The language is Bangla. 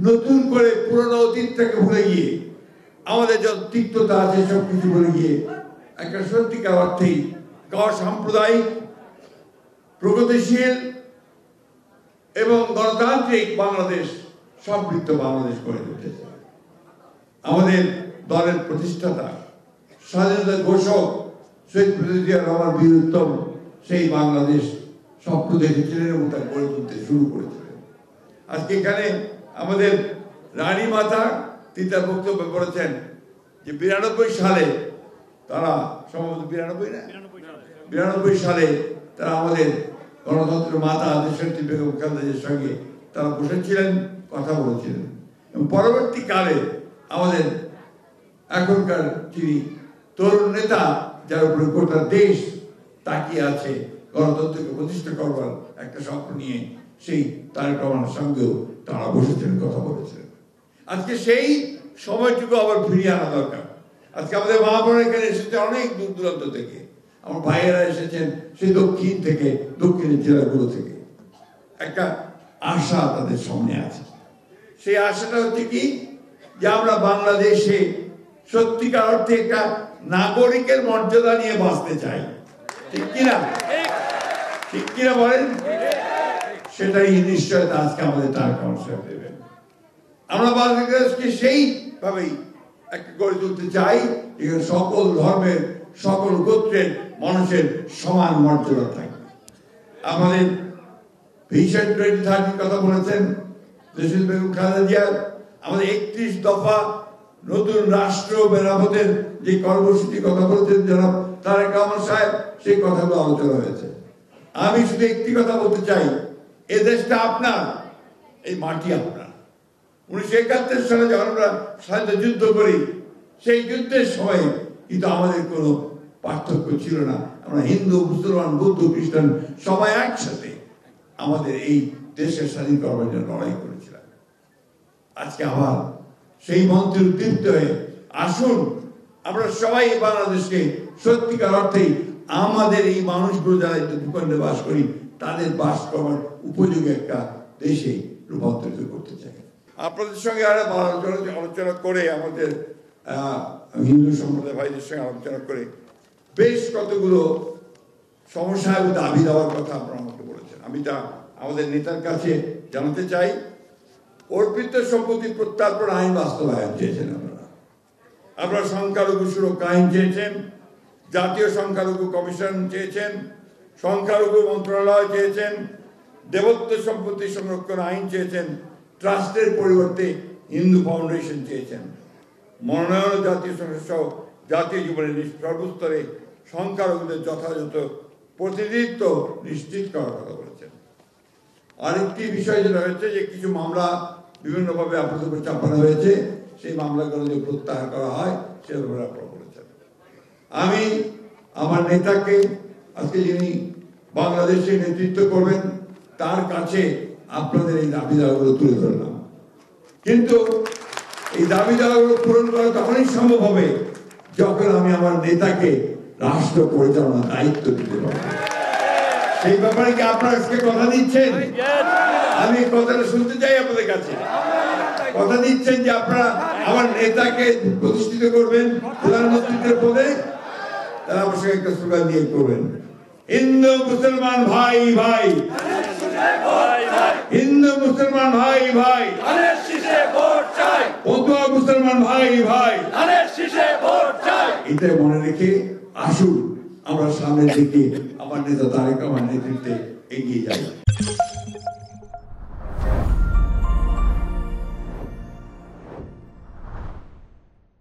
নতুন করে পুরনো অতীতটাকে ভুলে গিয়ে আমাদের যত তিক্ততা আছে সবকিছু ভুলে গিয়ে একটা সত্যিকার অর্থেই সাম্প্রদায়িক প্রগতিশীল এবং গণতান্ত্রিক বাংলাদেশ, সমৃদ্ধ বাংলাদেশ গড়ে তুলতে চায়। আমাদের দলের প্রতিষ্ঠাতা, স্বাধীনতা ঘোষক শহীদ প্রেসিডেন্ট জিয়া রহমান বীর উত্তম সেই বাংলাদেশ স্বপ্ন দেখেছিলেন এবং তা গড়ে তুলতে শুরু করেছিলেন। আজকে এখানে আমাদের রানী মাতা তিনি তার বক্তব্য করেছেন যে 92 সালে তারা সম্ভবত 92 সালে তারা আমাদের গণতন্ত্র মাতা দেশনেত্রী বেগম খালেদা জিয়ার সঙ্গে তারা বসেছিলেন, কথা বলেছিলেন এবং পরবর্তীকালে আমাদের এখনকার যিনি তরুণ নেতা যার উপরে গোটা দেশ তাকিয়ে আছে গণতন্ত্রকে প্রতিষ্ঠা করবার একটা স্বপ্ন নিয়ে, সেই তারেক রহমানের সঙ্গেও তারা বসেছিলেন, কথা বলেছিলেন। আজকে সেই সময়টুকু আবার ফিরিয়ে আনা দরকার। আজকে আমাদের মা বোনেরা এখানে এসেছে অনেক দূর দূরান্ত থেকে, আমার ভাইয়েরা এসেছেন সেই দক্ষিণ থেকে, দক্ষিণের জেলাগুলো থেকে। একটা আশা তাদের সামনে আছে। সেই আশাটা হচ্ছে কি, যে আমরা বাংলাদেশে সত্যিকার অর্থে একটা নাগরিকের মর্যাদা নিয়ে বাঁচতে চাই। ঠিক কিনা? ঠিক কিনা বলেন? সেটাই নিশ্চয়তা আজকে আমাদের তারেক রহমান সাহেব দেবেন। আমরা বাংলাদেশকে সেইভাবেই একটা গড়ে তুলতে চাই যেখানে সকল ধর্মের, সকল গোত্রের মানুষের সমান মর্যাদা থাকে। আমাদের ভিশন 2030 কথা বলেছেন দেশনেত্রী বেগম খালেদা জিয়া। আমাদের 31 দফা নতুন রাষ্ট্র মেরামতের যে কর্মসূচি কথা বলেছেন জনাব তারেক রহমান সাহেব, সেই কথাগুলো আলোচনা হয়েছে। আমি শুধু একটি কথা বলতে চাই, এ দেশটা আপনার, এই মাটি আপনার। 1971 সালে যখন আমরা স্বাধীনতা যুদ্ধ করি, সেই যুদ্ধের সময় কিন্তু আমাদের কোনো পার্থক্য ছিল না। আমরা হিন্দু, মুসলমান, বৌদ্ধ, খ্রিস্টান সবাই একসাথে আমাদের এই দেশের স্বাধীন করবার জন্য লড়াই করেছিলাম। আজকে আবার সেই মন্ত্রে উদ্দীপ্ত হয়ে আসুন আমরা সবাই বাংলাদেশকে সত্যিকার অর্থেই আমাদের এই মানুষগুলো যারা ভূখণ্ডে বাস করি তাদের বাস করার উপযোগী একটা দেশে রূপান্তরিত করতে চাই। আপনাদের সঙ্গে আলোচনা করে, আমাদের হিন্দু সম্প্রদায় ভাইদের সঙ্গে আলোচনা করে বেশ কতগুলো সমস্যা এবং দাবি দেওয়ার কথা আপনারা আমাকে বলেছেন। আমি তা আমাদের নেতার কাছে জানাতে চাই। অর্পিত সম্পত্তি প্রত্যার্পণ আইন বাস্তবায়ন চেয়েছেন আপনারা সংখ্যালঘু সুরক্ষা আইন চেয়েছেন, জাতীয় সংখ্যালঘু কমিশন চেয়েছেন, সংখ্যালঘু মন্ত্রণালয় চেয়েছেন, দেবত্ব সম্পত্তি সংরক্ষণ আইন চেয়েছেন, ট্রাস্টের পরিবর্তে হিন্দু ফাউন্ডেশন চেয়েছেন, মনোনয়ন জাতীয় সংসদ সহ জাতীয় জীবনের সর্বস্তরে সংখ্যালঘুদের যথাযথ প্রতিনিধিত্ব নিশ্চিত করার কথা বলেছেন। আরেকটি বিষয় যেটা হয়েছে যে কিছু মামলা বিভিন্নভাবে আপনাদের উপর চাপানো হয়েছে, সেই মামলাগুলো যদি প্রত্যাহার করা হয় সে ব্যাপারে আপনারা বলেছেন। আমি আমার নেতাকে আজকে যিনি বাংলাদেশে নেতৃত্ব করবেন তার কাছে আপনাদের এই দাবি দাওয়াগুলো তুলে ধরলাম। কিন্তু এই দাবি দাওয়াগুলো পূরণ করা তখনই সম্ভব হবে যখন আমি আমার নেতাকে রাষ্ট্র পরিচালনার দায়িত্ব দিতে পারবো। সেই ব্যাপারে কি আপনারা আজকে কথা দিচ্ছেন? আমি কথাটা শুনতে চাই আপনাদের কাছে। কথা দিচ্ছেন যে আপনারা আমার নেতাকে প্রতিষ্ঠিত করবেন প্রধানমন্ত্রীর পদে? তারা অবশ্যই একটা স্লোগান দিয়ে করবেন, হিন্দু মুসলমান ভাই ভাই, হিন্দু মুসলমান ভাই ভাই, পতুয়া মুসলমান ভাই ভাই। এটা মনে রেখে আসুন আমরা সামনের দিকে আমার নেতা তারেক রহমানের নেতৃত্বে এগিয়ে যাই।